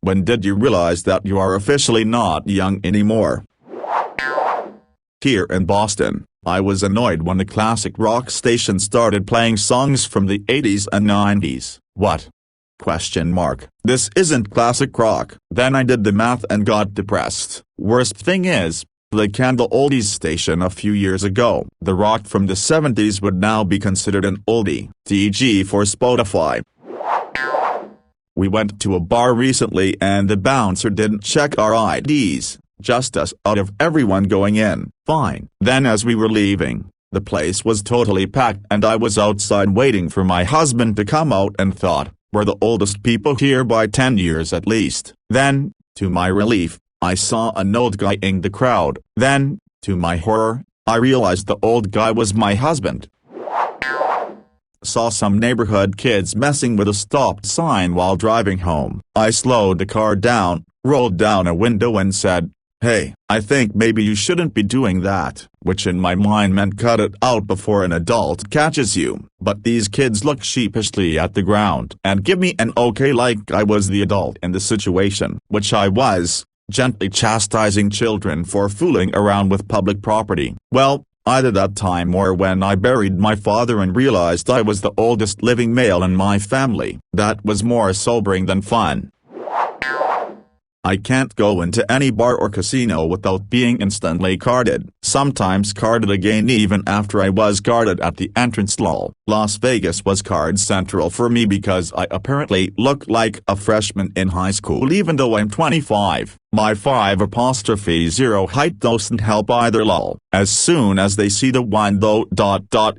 When did you realize that you are officially not young anymore? Here in Boston, I was annoyed when the classic rock station started playing songs from the 80s and 90s. What? Question mark. This isn't classic rock. Then I did the math and got depressed. Worst thing is, they canned the oldies station a few years ago. The rock from the 70s would now be considered an oldie, TG for Spotify. We went to a bar recently and the bouncer didn't check our IDs, just us out of everyone going in. Fine. Then as we were leaving, the place was totally packed and I was outside waiting for my husband to come out and thought, we're the oldest people here by 10 years at least. Then, to my relief, I saw an old guy in the crowd. Then, to my horror, I realized the old guy was my husband. Saw some neighborhood kids messing with a stop sign while driving home. I slowed the car down, rolled down a window and said, "Hey, I think maybe you shouldn't be doing that," which in my mind meant cut it out before an adult catches you. But these kids looked sheepishly at the ground and give me an okay like I was the adult in the situation, which I was, gently chastising children for fooling around with public property. Well, either that time or when I buried my father and realized I was the oldest living male in my family. That was more sobering than fun. I can't go into any bar or casino without being instantly carded. Sometimes carded again even after I was carded at the entrance. Lol. Las Vegas was card central for me because I apparently look like a freshman in high school even though I'm 25. My 5'0" height doesn't help either. Lol. As soon as they see the wine though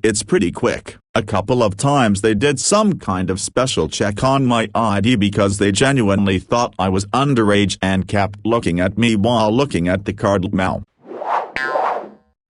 it's pretty quick. A couple of times they did some kind of special check on my ID because they genuinely thought I was underage and kept looking at me while looking at the card. Now,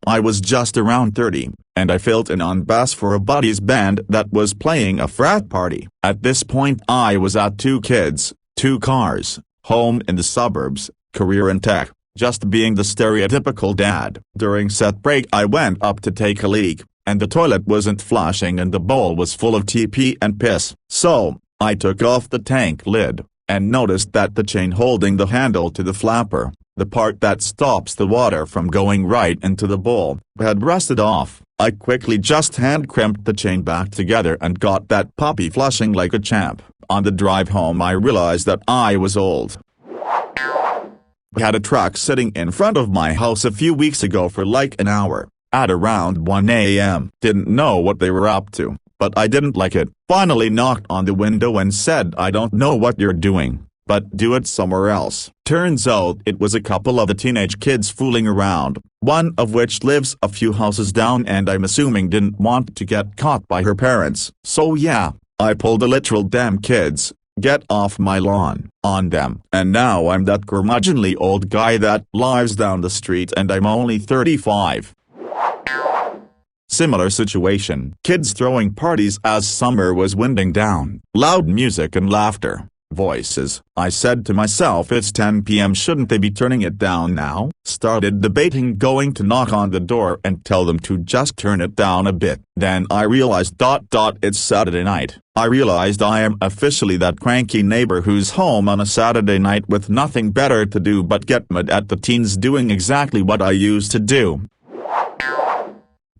I was just around 30, and I filled in on bass for a buddy's band that was playing a frat party. At this point I was at 2 kids, 2 cars, home in the suburbs, career in tech, just being the stereotypical dad. During set break I went up to take a leak, and the toilet wasn't flushing and the bowl was full of TP and piss. So, I took off the tank lid, and noticed that the chain holding the handle to the flapper, the part that stops the water from going right into the bowl, had rusted off. I quickly just hand crimped the chain back together and got that puppy flushing like a champ. On the drive home I realized that I was old. I had a truck sitting in front of my house a few weeks ago for like an hour. At around 1 a.m. Didn't know what they were up to, but I didn't like it. Finally knocked on the window and said, "I don't know what you're doing, but do it somewhere else." Turns out it was a couple of the teenage kids fooling around, one of which lives a few houses down and I'm assuming didn't want to get caught by her parents. So yeah, I pulled the literal "damn kids, get off my lawn" on them. And now I'm that curmudgeonly old guy that lives down the street and I'm only 35. Similar situation. Kids throwing parties as summer was winding down. Loud music and laughter. Voices. I said to myself, it's 10 p.m. shouldn't they be turning it down now? Started debating going to knock on the door and tell them to just turn it down a bit. Then I realized it's Saturday night. I realized I am officially that cranky neighbor who's home on a Saturday night with nothing better to do but get mad at the teens doing exactly what I used to do.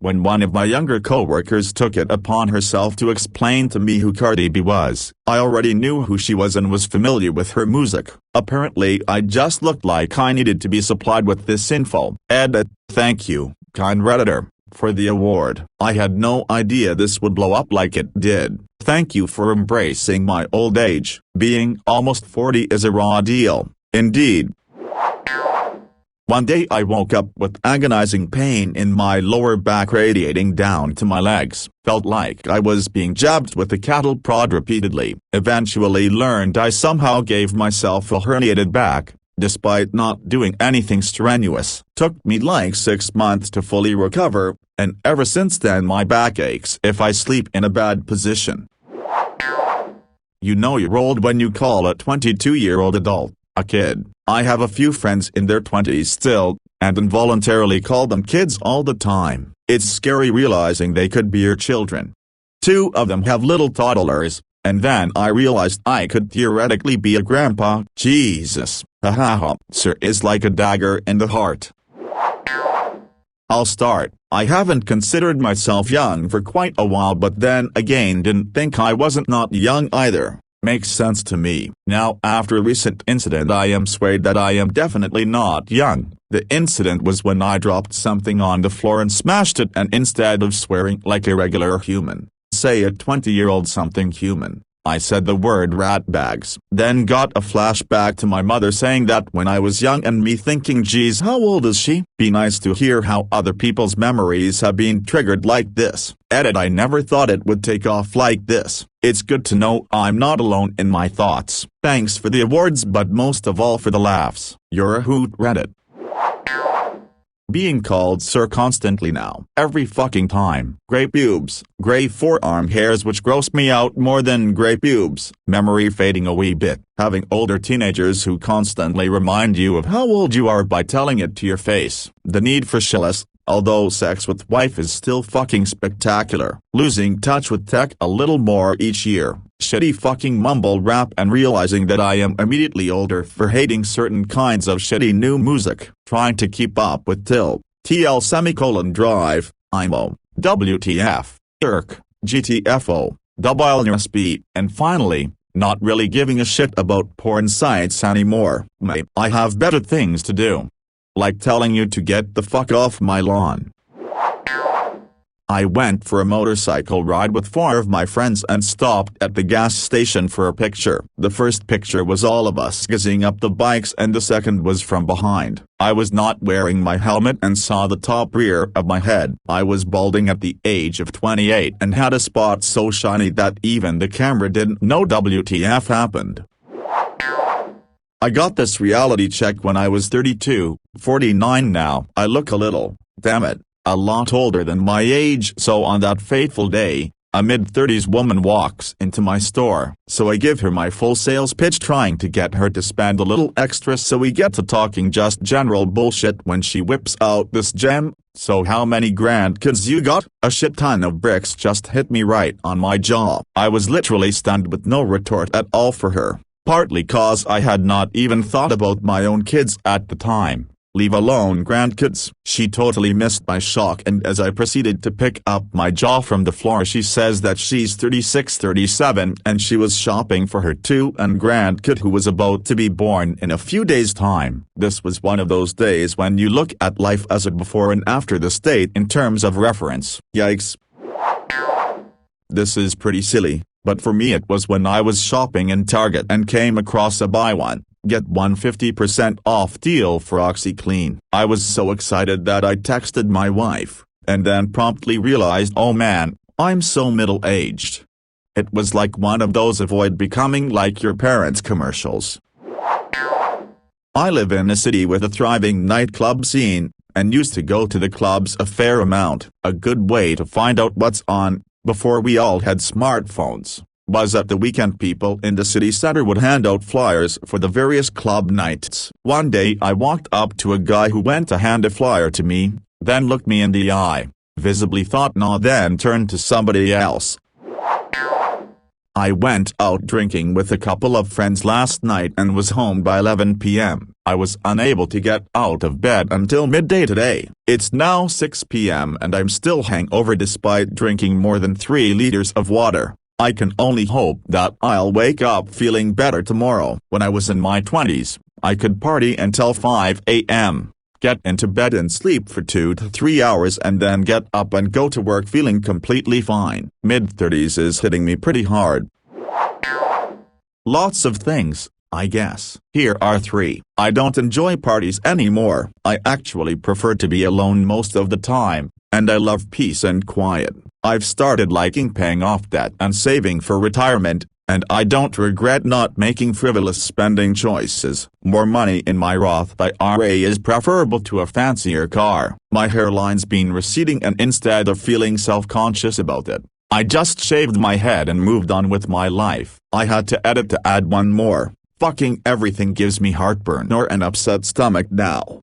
When one of my younger coworkers took it upon herself to explain to me who Cardi B was, I already knew who she was and was familiar with her music. Apparently I just looked like I needed to be supplied with this info. Edit. Thank you, kind Redditor, for the award. I had no idea this would blow up like it did. Thank you for embracing my old age. Being almost 40 is a raw deal, indeed. One day I woke up with agonizing pain in my lower back radiating down to my legs. Felt like I was being jabbed with a cattle prod repeatedly. Eventually learned I somehow gave myself a herniated back, despite not doing anything strenuous. Took me like 6 months to fully recover, and ever since then my back aches if I sleep in a bad position. You know you're old when you call a 22-year-old adult a kid. I have a few friends in their 20s still, and involuntarily call them kids all the time. It's scary realizing they could be your children. 2 of them have little toddlers, And then I realized I could theoretically be a grandpa. Jesus, hahaha, sir is like a dagger in the heart. I'll start. I haven't considered myself young for quite a while, but then again didn't think I wasn't not young either. Makes sense to me. Now after a recent incident I am swayed that I am definitely not young. The incident was when I dropped something on the floor and smashed it, and instead of swearing like a regular human, say a 20-year-old something human, I said the word ratbags. Then got a flashback to my mother saying that when I was young, and me thinking, geez, how old is she? Be nice to hear how other people's memories have been triggered like this. Edit. I never thought it would take off like this. It's good to know I'm not alone in my thoughts. Thanks for the awards, but most of all for the laughs. You're a hoot, Reddit. Being called sir constantly now. Every fucking time. Gray pubes. Gray forearm hairs which gross me out more than gray pubes. Memory fading a wee bit. Having older teenagers who constantly remind you of how old you are by telling it to your face. The need for shillis. Although sex with wife is still fucking spectacular. Losing touch with tech a little more each year. Shitty fucking mumble rap, and realizing that I am immediately older for hating certain kinds of shitty new music. Trying to keep up with TL drive, IMO, WTF, IRC, GTFO, WSB, and finally, not really giving a shit about porn sites anymore. Mate, I have better things to do. Like telling you to get the fuck off my lawn. I went for a motorcycle ride with 4 of my friends and stopped at the gas station for a picture. The first picture was all of us gazzing up the bikes, and the second was from behind. I was not wearing my helmet and saw the top rear of my head. I was balding at the age of 28 and had a spot so shiny that even the camera didn't know WTF happened. I got this reality check when I was 32, 49 now. I look a little, damn it, a lot older than my age. So on that fateful day, a mid-30s woman walks into my store. So I give her my full sales pitch, trying to get her to spend a little extra so we get to talking just general bullshit, when she whips out this gem. So how many grandkids you got? A shit ton of bricks just hit me right on my jaw. I was literally stunned with no retort at all for her. Partly cause I had not even thought about my own kids at the time, leave alone grandkids. She totally missed my shock, and as I proceeded to pick up my jaw from the floor, she says that she's 36, 37 and she was shopping for her 2 and grandkid who was about to be born in a few days' time. This was one of those days when you look at life as a before and after the state in terms of reference. Yikes. This is pretty silly. But for me it was when I was shopping in Target and came across a buy one, get one 50% off deal for OxyClean. I was so excited that I texted my wife, and then promptly realized, oh man, I'm so middle-aged. It was like one of those avoid becoming like your parents commercials. I live in a city with a thriving nightclub scene, and used to go to the clubs a fair amount. A good way to find out what's on, before we all had smartphones, was that the weekend people in the city center would hand out flyers for the various club nights. One day I walked up to a guy who went to hand a flyer to me, then looked me in the eye, visibly thought nah, then turned to somebody else. I went out drinking with a couple of friends last night and was home by 11 p.m. I was unable to get out of bed until midday today. It's now 6 p.m. and I'm still hangover despite drinking more than 3 liters of water. I can only hope that I'll wake up feeling better tomorrow. When I was in my 20s, I could party until 5 a.m., get into bed and sleep for 2 to 3 hours and then get up and go to work feeling completely fine. Mid-30s is hitting me pretty hard. Lots of things, I guess. Here are 3. I don't enjoy parties anymore. I actually prefer to be alone most of the time, and I love peace and quiet. I've started liking paying off debt and saving for retirement, and I don't regret not making frivolous spending choices. More money in my Roth IRA is preferable to a fancier car. My hairline's been receding, and instead of feeling self-conscious about it, I just shaved my head and moved on with my life. I had to edit to add one more. Fucking everything gives me heartburn or an upset stomach now.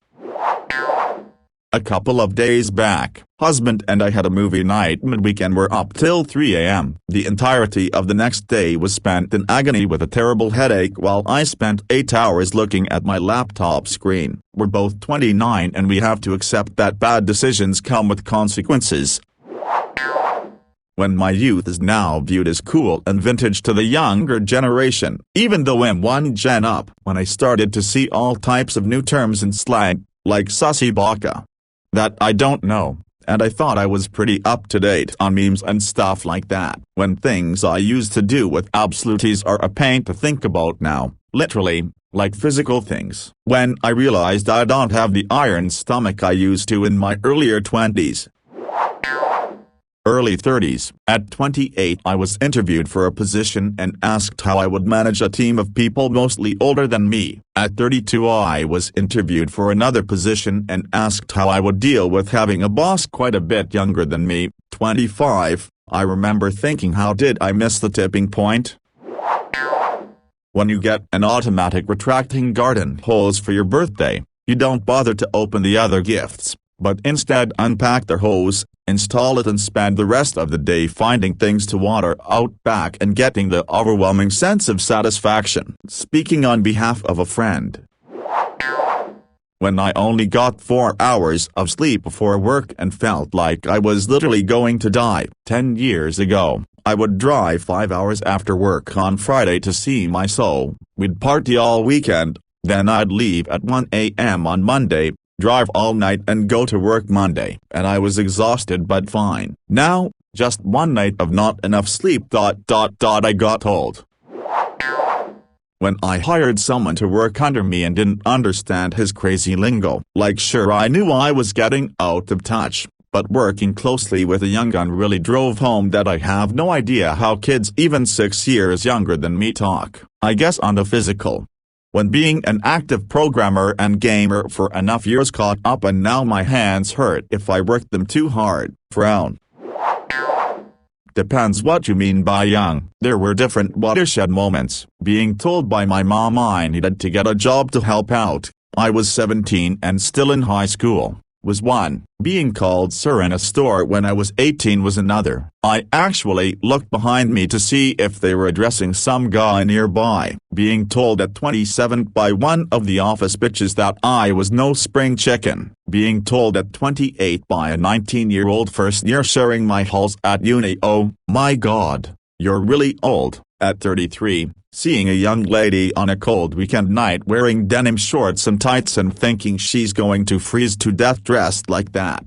A couple of days back, husband and I had a movie night midweek and were up till 3 a.m. The entirety of the next day was spent in agony with a terrible headache while I spent 8 hours looking at my laptop screen. We're both 29 and we have to accept that bad decisions come with consequences. When my youth is now viewed as cool and vintage to the younger generation, even though I'm one gen up. When I started to see all types of new terms and slang, like sussy baka, that I don't know, and I thought I was pretty up to date on memes and stuff like that. When things I used to do with absoluties are a pain to think about now, literally, like physical things. When I realized I don't have the iron stomach I used to in my earlier 20s. Early 30s. At 28 I was interviewed for a position and asked how I would manage a team of people mostly older than me. At 32 I was interviewed for another position and asked how I would deal with having a boss quite a bit younger than me. 25, I remember thinking, how did I miss the tipping point? When you get an automatic retracting garden hose for your birthday, you don't bother to open the other gifts, but instead unpack the hose, install it and spend the rest of the day finding things to water out back and getting the overwhelming sense of satisfaction. Speaking on behalf of a friend. When I only got 4 hours of sleep before work and felt like I was literally going to die. 10 years ago, I would drive 5 hours after work on Friday to see my soul. We'd party all weekend, then I'd leave at 1 a.m. on Monday, drive all night and go to work Monday, and I was exhausted but fine. Now, just one night of not enough sleep. I got told. When I hired someone to work under me and didn't understand his crazy lingo. Like, sure, I knew I was getting out of touch, but working closely with a young gun really drove home that I have no idea how kids even 6 years younger than me talk. I guess on the physical. When being an active programmer and gamer for enough years caught up and now my hands hurt if I work them too hard. Frown. Depends what you mean by young. There were different watershed moments. Being told by my mom I needed to get a job to help out. I was 17 and still in high school. Was one. Being called sir in a store when I was 18 was another. I actually looked behind me to see if they were addressing some guy nearby. Being told at 27 by one of the office bitches that I was no spring chicken. Being told at 28 by a 19-year-old first year sharing my halls at uni. Oh my god, you're really old. At 33, seeing a young lady on a cold weekend night wearing denim shorts and tights and thinking she's going to freeze to death dressed like that.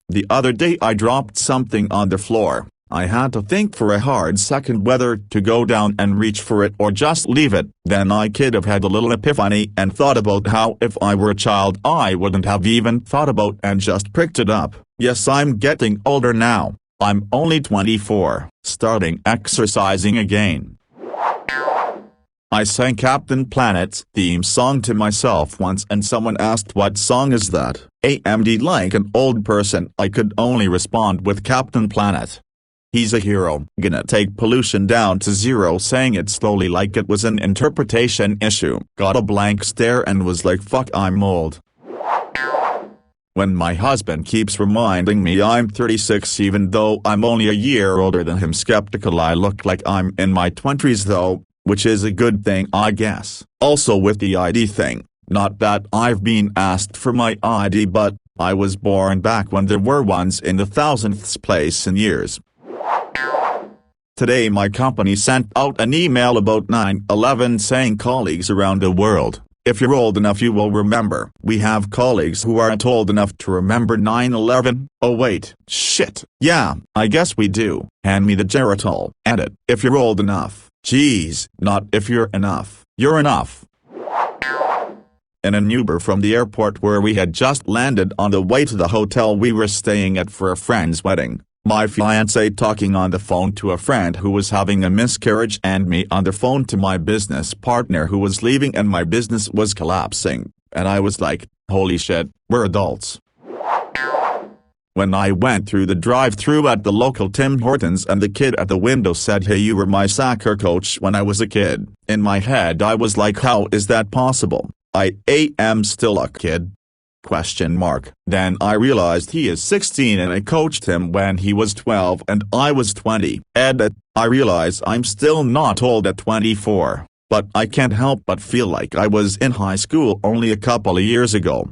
The other day I dropped something on the floor. I had to think for a hard second whether to go down and reach for it or just leave it. Then I could have had a little epiphany and thought about how if I were a child I wouldn't have even thought about and just picked it up. Yes, I'm getting older now. I'm only 24, starting exercising again. I sang Captain Planet's theme song to myself once and someone asked what song is that? AMD. Like an old person I could only respond with Captain Planet. He's a hero. Gonna take pollution down to zero, saying it slowly like it was an interpretation issue. Got a blank stare and was like, fuck, I'm old. When my husband keeps reminding me I'm 36 even though I'm only a year older than him, skeptical. I look like I'm in my 20s though, which is a good thing I guess. Also with the ID thing, not that I've been asked for my ID, but I was born back when there were ones in the thousandths place in years. Today my company sent out an email about 9/11 saying colleagues around the world, if you're old enough you will remember. We have colleagues who aren't old enough to remember 9/11. Oh wait, shit, yeah, I guess we do. Hand me the Geritol. Edit. If you're old enough. Jeez, not if you're enough. You're enough. In an Uber from the airport where we had just landed on the way to the hotel we were staying at for a friend's wedding, my fiancé talking on the phone to a friend who was having a miscarriage and me on the phone to my business partner who was leaving and my business was collapsing, and I was like, holy shit, we're adults. When I went through the drive-thru at the local Tim Hortons and the kid at the window said, hey, you were my soccer coach when I was a kid, in my head I was like, how is that possible? I am still a kid. Then I realized he is 16 and I coached him when he was 12 and I was 20. Edit, I realize I'm still not old at 24, but I can't help but feel like I was in high school only a couple of years ago.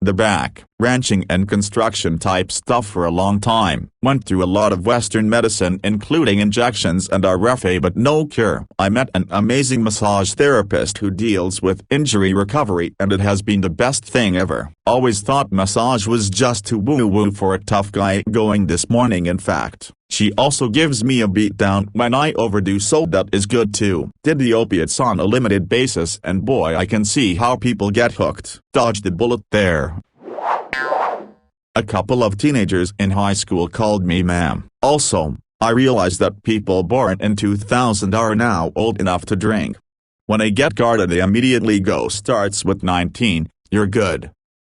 The back, ranching and construction type stuff for a long time. Went through a lot of Western medicine including injections and RFA but no cure. I met an amazing massage therapist who deals with injury recovery and it has been the best thing ever. Always thought massage was just too woo-woo for a tough guy going this morning. In fact, she also gives me a beat down when I overdo, so that is good too. Did the opiates on a limited basis and boy I can see how people get hooked. Dodged the bullet there. A couple of teenagers in high school called me ma'am. Also, I realized that people born in 2000 are now old enough to drink. When I get guarded they immediately go starts with 19, you're good.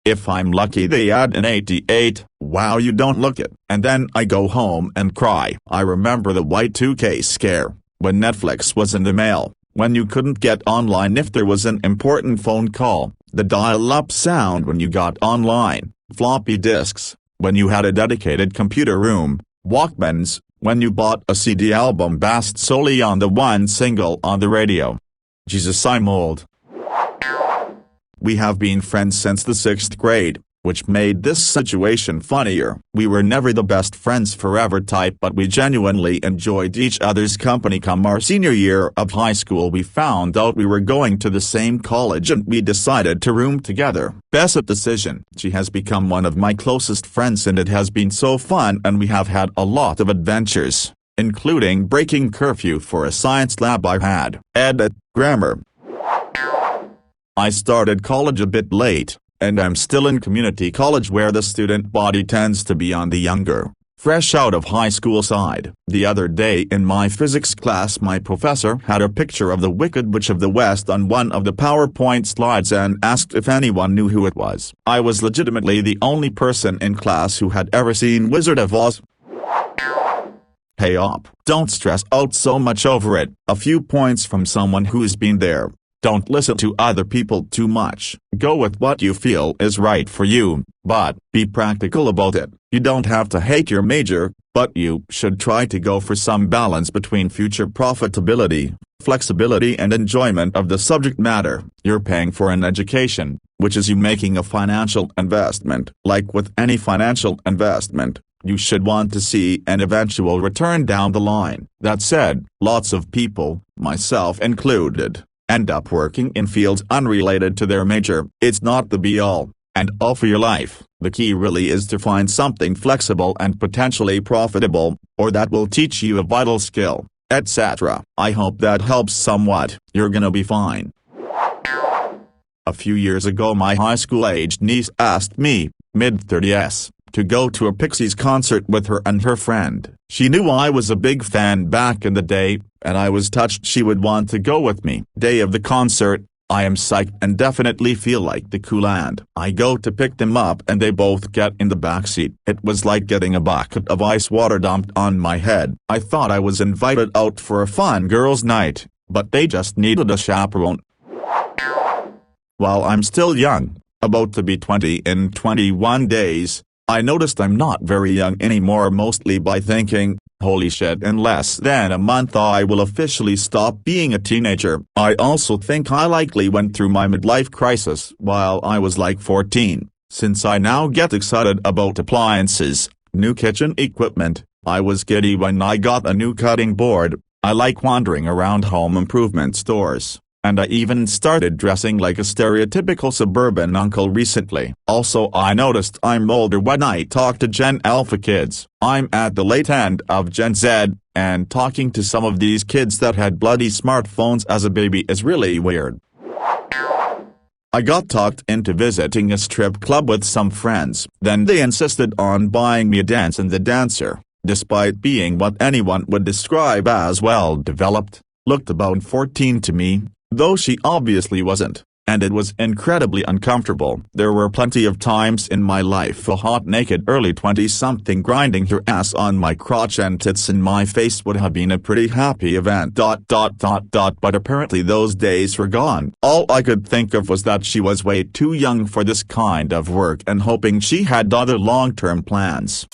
If I'm lucky they add an 88, wow you don't look it. And then I go home and cry. I remember the Y2K scare, when Netflix was in the mail, when you couldn't get online if there was an important phone call, the dial-up sound when you got online, floppy disks, when you had a dedicated computer room, Walkmans, when you bought a CD album based solely on the one single on the radio. Jesus, I'm old. We have been friends since the 6th grade, which made this situation funnier. We were never the best friends forever type, but we genuinely enjoyed each other's company. Come our senior year of high school we found out we were going to the same college and we decided to room together. Best decision. She has become one of my closest friends and it has been so fun and we have had a lot of adventures, including breaking curfew for a science lab I had. Edit, grammar. I started college a bit late, and I'm still in community college where the student body tends to be on the younger, fresh out of high school side. The other day in my physics class my professor had a picture of the Wicked Witch of the West on one of the PowerPoint slides and asked if anyone knew who it was. I was legitimately the only person in class who had ever seen Wizard of Oz. Hey op, don't stress out so much over it. A few points from someone who's been there. Don't listen to other people too much. Go with what you feel is right for you, but be practical about it. You don't have to hate your major, but you should try to go for some balance between future profitability, flexibility and enjoyment of the subject matter. You're paying for an education, which is you making a financial investment. Like with any financial investment, you should want to see an eventual return down the line. That said, lots of people, myself included, end up working in fields unrelated to their major. It's not the be-all and all for your life. The key really is to find something flexible and potentially profitable, or that will teach you a vital skill, etc. I hope that helps somewhat. You're gonna be fine. A few years ago my high school-aged niece asked me, mid-30s, to go to a Pixies concert with her and her friend. She knew I was a big fan back in the day, and I was touched she would want to go with me. Day of the concert, I am psyched and definitely feel like the cool and I go to pick them up and they both get in the backseat. It was like getting a bucket of ice water dumped on my head. I thought I was invited out for a fun girls' night, but they just needed a chaperone. While I'm still young, about to be 20 in 21 days, I noticed I'm not very young anymore, mostly by thinking, holy shit, in less than a month I will officially stop being a teenager. I also think I likely went through my midlife crisis while I was like 14, since I now get excited about appliances, new kitchen equipment. I was giddy when I got a new cutting board. I like wandering around home improvement stores. And I even started dressing like a stereotypical suburban uncle recently. Also I noticed I'm older when I talk to Gen Alpha kids. I'm at the late end of Gen Z, and talking to some of these kids that had bloody smartphones as a baby is really weird. I got talked into visiting a strip club with some friends. Then they insisted on buying me a dance, and the dancer, despite being what anyone would describe as well developed, looked about 14 to me, though she obviously wasn't. and it was incredibly uncomfortable. There were plenty of times in my life a hot naked early 20-something grinding her ass on my crotch and tits in my face would have been a pretty happy event. But apparently those days were gone. All I could think of was that she was way too young for this kind of work and hoping she had other long-term plans.